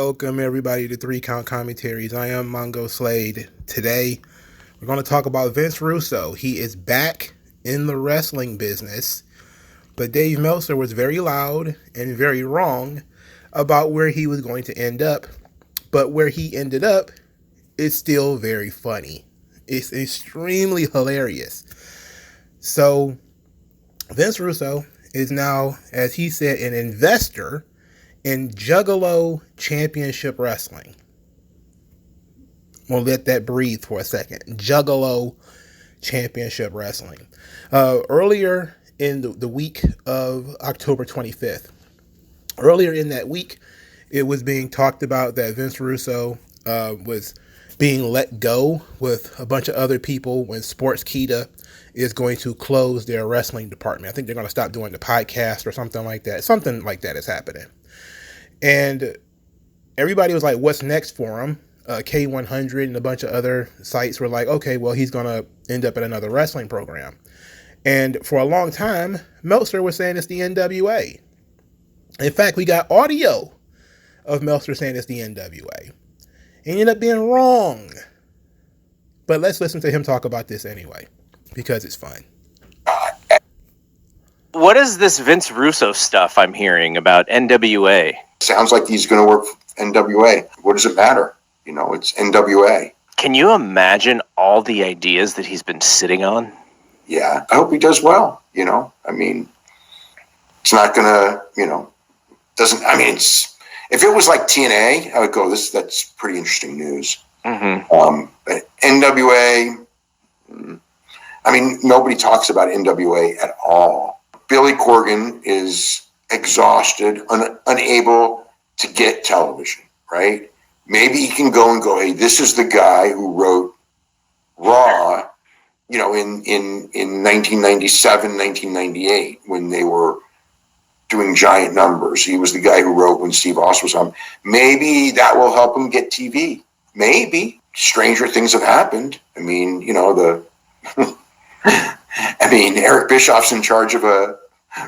Welcome everybody to 3 Count Commentaries. I am MongoSlade. Today, we're going to talk about Vince Russo. He is back in the wrestling business, but Dave Meltzer was very loud and very wrong about where he was going to end up. But where he ended up is still very funny. It's extremely hilarious. So, Vince Russo is now, as he said, an investor in Juggalo Championship Wrestling. We'll let that breathe for a second. Juggalo Championship Wrestling. Earlier in the week of October 25th, earlier in that week, it was being talked about that Vince Russo was being let go with a bunch of other people when Sportskeeda is going to close their wrestling department. I think they're going to stop doing the podcast or something like that. Something like that is happening. And everybody was like, what's next for him? K100 and a bunch of other sites were like, okay, well, he's going to end up at another wrestling program. And for a long time, Meltzer was saying it's the NWA. In fact, we got audio of Meltzer saying it's the NWA. He ended up being wrong. But let's listen to him talk about this anyway, because it's fun. What is this Vince Russo stuff I'm hearing about NWA? Sounds like he's going to work for NWA. What does it matter? You know, it's NWA. Can you imagine all the ideas that he's been sitting on? Yeah, I hope he does well. You know, I mean, it's not going to, it's, if it was like TNA, I would go, that's pretty interesting news. Mm-hmm. But NWA, I mean, nobody talks about NWA at all. Billy Corgan is exhausted, unable to get television, right? Maybe he can go, hey, this is the guy who wrote Raw, in 1997, 1998, when they were doing giant numbers. He was the guy who wrote when Steve Austin was on. Maybe that will help him get TV. Maybe. Stranger things have happened. I mean, Eric Bischoff's in charge of a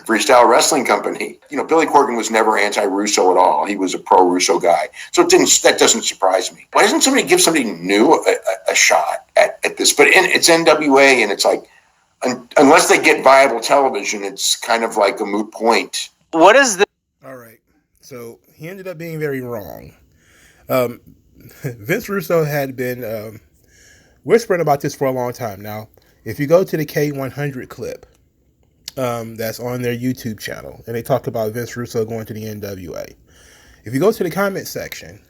freestyle wrestling company. Billy Corgan was never anti-Russo at all. He was a pro-Russo guy. So that doesn't surprise me. Why doesn't somebody give somebody new a shot at this? But it's NWA, and it's like, unless they get viable television, it's kind of like a moot point. What is this? All right. So he ended up being very wrong. Vince Russo had been whispering about this for a long time now. If you go to the K100 clip that's on their YouTube channel, and they talk about Vince Russo going to the NWA. If you go to the comment section,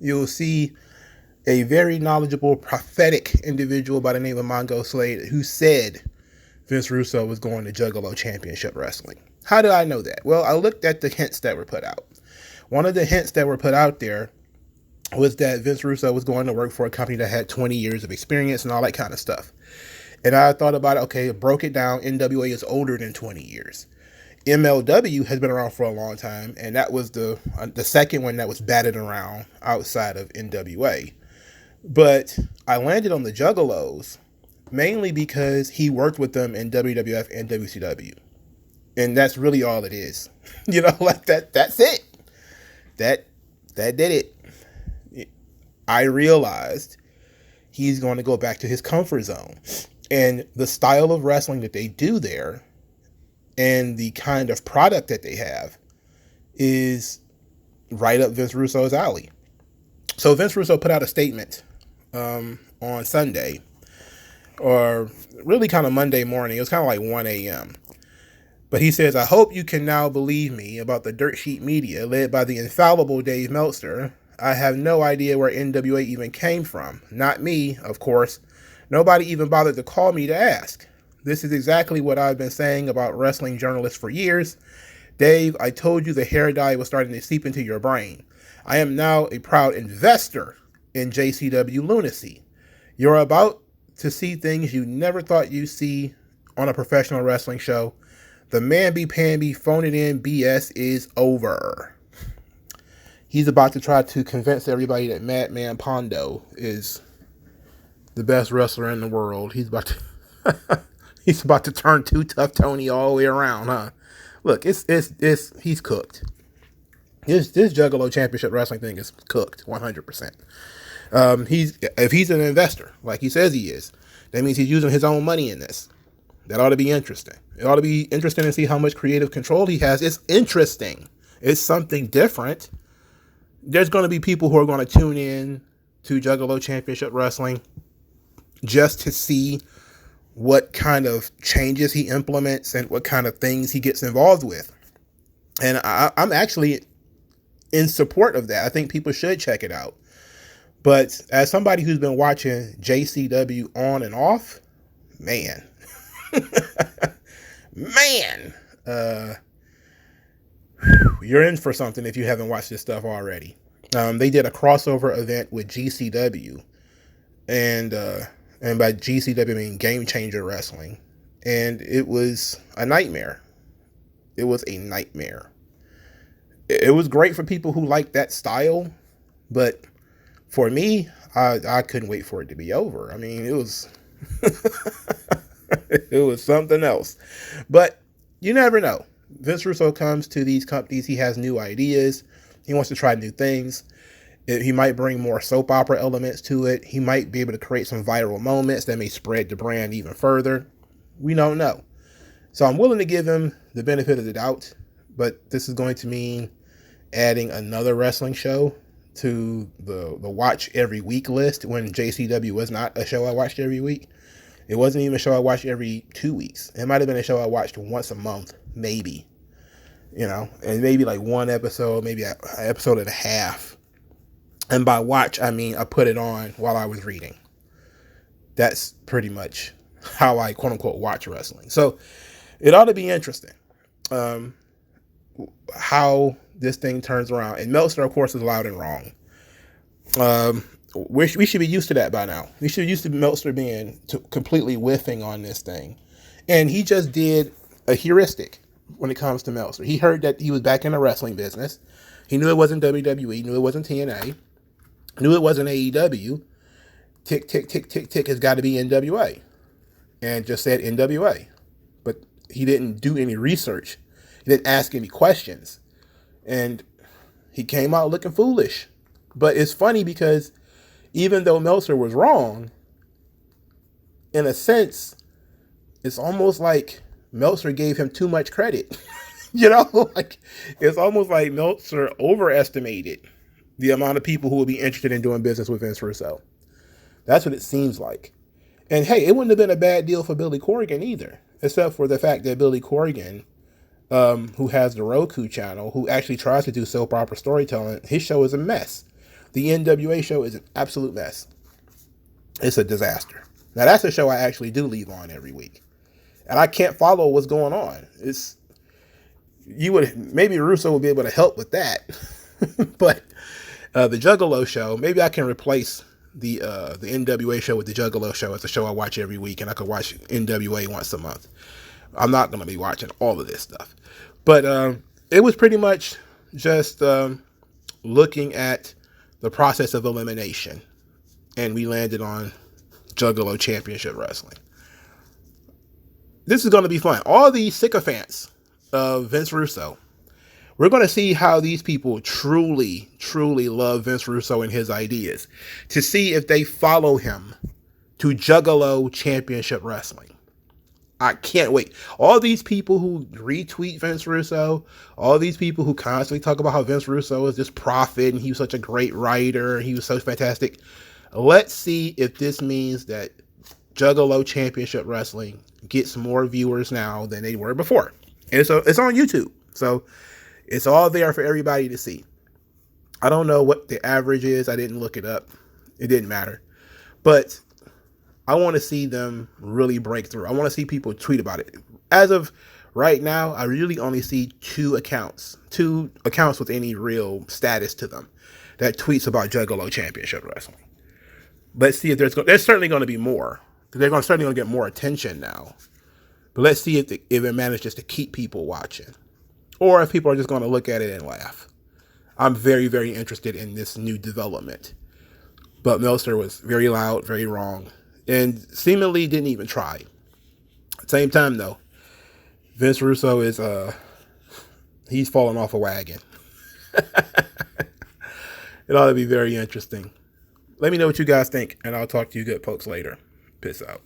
you'll see a very knowledgeable, prophetic individual by the name of MagMongoSlade who said Vince Russo was going to Juggalo Championship Wrestling. How did I know that? Well, I looked at the hints that were put out. One of the hints that were put out there was that Vince Russo was going to work for a company that had 20 years of experience and all that kind of stuff. And I thought about it, okay, broke it down. NWA is older than 20 years. MLW has been around for a long time, and that was the second one that was batted around outside of NWA. But I landed on the Juggalos mainly because he worked with them in WWF and WCW. And that's really all it is. That's it. That did it. I realized he's going to go back to his comfort zone. And the style of wrestling that they do there and the kind of product that they have is right up Vince Russo's alley. So Vince Russo put out a statement on Sunday, or really kind of Monday morning. It was kind of like 1 a.m. But he says, I hope you can now believe me about the dirt sheet media led by the infallible Dave Meltzer. I have no idea where NWA even came from. Not me, of course. Nobody even bothered to call me to ask. This is exactly what I've been saying about wrestling journalists for years. Dave, I told you the hair dye was starting to seep into your brain. I am now a proud investor in JCW lunacy. You're about to see things you never thought you'd see on a professional wrestling show. The mamby-pamby, phone-it-in BS is over. He's about to try to convince everybody that Madman Pondo is the best wrestler in the world. He's about to turn Too Tough Tony all the way around, huh? Look, he's cooked. This Juggalo Championship Wrestling thing is cooked 100%. If he's an investor, like he says he is, that means he's using his own money in this. That ought to be interesting. It ought to be interesting to see how much creative control he has. It's interesting. It's something different. There's going to be people who are going to tune in to Juggalo Championship Wrestling just to see what kind of changes he implements and what kind of things he gets involved with. And I'm actually in support of that. I think people should check it out. But as somebody who's been watching JCW on and off, man, you're in for something if you haven't watched this stuff already. They did a crossover event with GCW, and by GCW I mean Game Changer Wrestling, and it was a nightmare. It was a nightmare. It was great for people who like that style, but for me, I couldn't wait for it to be over. I mean, it was it was something else. But you never know. Vince Russo comes to these companies. He has new ideas. He wants to try new things. He might bring more soap opera elements to it. He might be able to create some viral moments that may spread the brand even further. We don't know. So I'm willing to give him the benefit of the doubt. But this is going to mean adding another wrestling show to the watch every week list when JCW was not a show I watched every week. It wasn't even a show I watched every 2 weeks. It might have been a show I watched once a month, maybe. You know, and maybe like one episode, maybe an episode and a half. And by watch, I mean I put it on while I was reading. That's pretty much how I quote unquote watch wrestling. So it ought to be interesting how this thing turns around. And Meltzer, of course, is loud and wrong. We should be used to that by now. We should be used to Meltzer being completely whiffing on this thing. And he just did a heuristic when it comes to Meltzer. He heard that he was back in the wrestling business. He knew it wasn't WWE, knew it wasn't TNA, knew it wasn't AEW. Tick, tick, tick, tick, tick has got to be NWA. And just said NWA. But he didn't do any research. He didn't ask any questions. And he came out looking foolish. But it's funny because even though Meltzer was wrong, in a sense, it's almost like Meltzer gave him too much credit. You know, like it's almost like Meltzer overestimated the amount of people who would be interested in doing business with Vince Russo. That's what it seems like. And hey, it wouldn't have been a bad deal for Billy Corgan either, except for the fact that Billy Corgan, who has the Roku channel, who actually tries to do soap opera storytelling, his show is a mess. The NWA show is an absolute mess. It's a disaster. Now that's a show I actually do leave on every week. And I can't follow what's going on. Maybe Russo would be able to help with that. But the Juggalo show, maybe I can replace the NWA show with the Juggalo show as a show I watch every week, and I could watch NWA once a month. I'm not going to be watching all of this stuff. But it was pretty much just looking at the process of elimination. And we landed on Juggalo Championship Wrestling. This is going to be fun. All these sycophants of Vince Russo, we're going to see how these people truly, truly love Vince Russo and his ideas, to see if they follow him to Juggalo Championship Wrestling. I can't wait. All these people who retweet Vince Russo, all these people who constantly talk about how Vince Russo is this prophet and he was such a great writer and he was so fantastic. Let's see if this means that Juggalo Championship Wrestling gets more viewers now than they were before. And so it's on YouTube. So it's all there for everybody to see. I don't know what the average is. I didn't look it up. It didn't matter. But I want to see them really break through. I want to see people tweet about it. As of right now, I really only see two accounts with any real status to them that tweets about Juggalo Championship Wrestling. Let's see if there's certainly going to be more. They're certainly going to get more attention now. But let's see if it manages to keep people watching. Or if people are just going to look at it and laugh. I'm very, very interested in this new development. But Meltzer was very loud, very wrong. And seemingly didn't even try. At the same time, though, Vince Russo is, he's falling off a wagon. It ought to be very interesting. Let me know what you guys think, and I'll talk to you good folks later. Peace out.